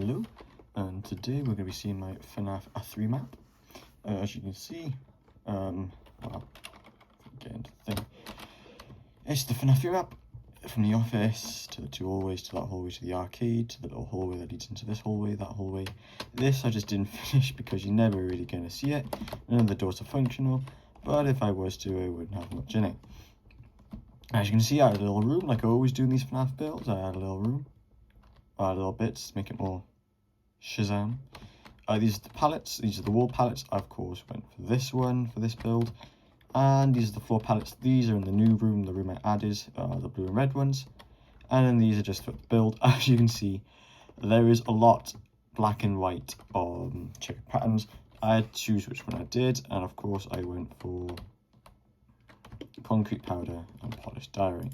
Hello, and today we're going to be seeing my Fnaf 3 map. As you can see, well, get into the thing. It's the Fnaf 3 map, from the office to the 2 hallways, to that hallway, to the arcade, to the little hallway that leads into this hallway, that hallway. This I just didn't finish because you're never really going to see it. None of the doors are functional, but if I was to, I wouldn't have much in it. As you can see, I had a little room, like I always do in these Fnaf builds. I had a little room, little bits to make it more Shazam. These are the pallets, these are the wall pallets. I of course went for this one for this build, and these are the floor pallets. These are in the new room, the room I added, the blue and red ones, and then these are just for the build. As you can see, there is a lot black and white checkered patterns. I had to choose which one I did, and of course I went for concrete powder and polished diorite.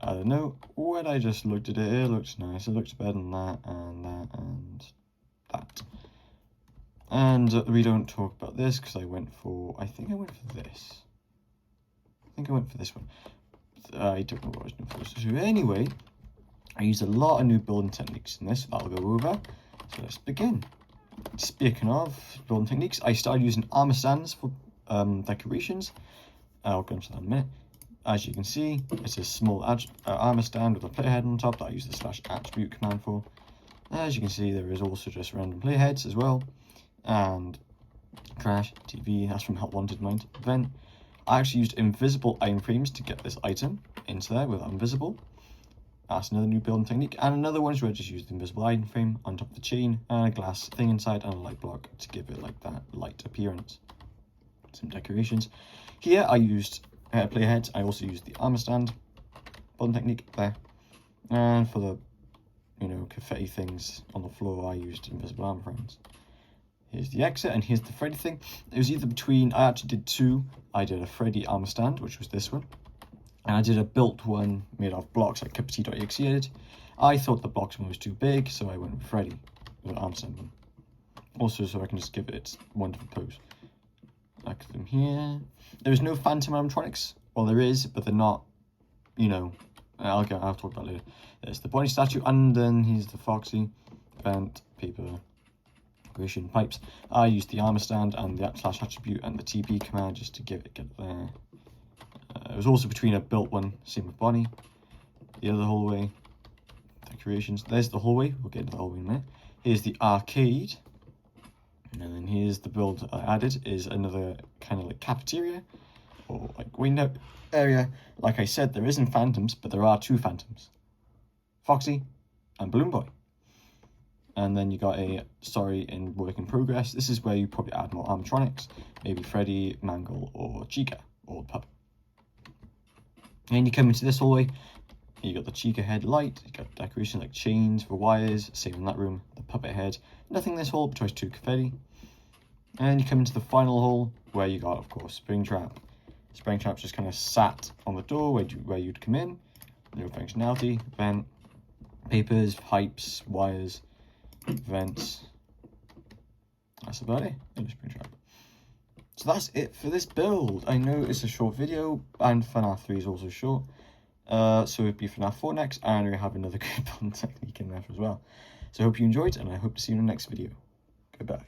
I don't know, when I just looked at it, it looks nice. It looks better than that and that and that. And we don't talk about this because I think I went for this. I think I went for this one. I don't know what I was doing for this. So anyway, I used a lot of new building techniques in this that I'll go over. So let's begin. Speaking of building techniques, I started using armor stands for decorations. I'll go into that in a minute. As you can see, it's a small armor stand with a playhead on top that I use the /attribute command for. As you can see, there is also just random playheads as well. And crash, TV, that's from Help Wanted Mind event. I actually used invisible iron frames to get this item into there with invisible. That's another new building technique. And another one is where I just used the invisible iron frame on top of the chain and a glass thing inside and a light block to give it like that light appearance. Some decorations. Here I used playheads. I also used the armor stand building technique there, and for the confetti things on the floor I used invisible armor frames. Here's the exit, and here's the Freddy thing. It was either between, I actually did two. I did a Freddy armor stand, which was this one, and I did a built one made of blocks like Cappuccino.exe did. I thought the blocks one was too big, so I went with Freddy with an armor stand one. Also, so I can just give it its wonderful pose. Like them here. There is no phantom animatronics. Well, there is, but they're not, I'll talk about it later. There's the Bonnie statue, and then here's the Foxy, vent, paper, decoration, pipes. I used the armor stand and the /attribute and the TB command just to get it there. It was also between a built one, same with Bonnie. The other hallway, decorations. There's the hallway. We'll get into the hallway in a minute. Here's the arcade. And then here's the build I added, is another kind of like cafeteria or like window area. Like I said, there isn't phantoms, but there are 2 phantoms, Foxy and Balloon Boy. And then you got a story in work in progress. This is where you probably add more animatronics, maybe Freddy, Mangle, or Chica, or the puppet. And you come into this hallway. You got the Chica head light, you got decoration like chains for wires, same in that room, the puppet head, nothing in this hall, but choice 2 confetti. And you come into the final hall where you got, of course, Springtrap. Springtrap's just kind of sat on the door where you'd come in, no functionality, vent, papers, pipes, wires, vents. That's about it, no Springtrap. So that's it for this build. I know it's a short video, and Fnaf 3 is also short. So it'd be Fnaf 4 next, and we have another good building technique in there as well. So I hope you enjoyed, and I hope to see you in the next video. Goodbye.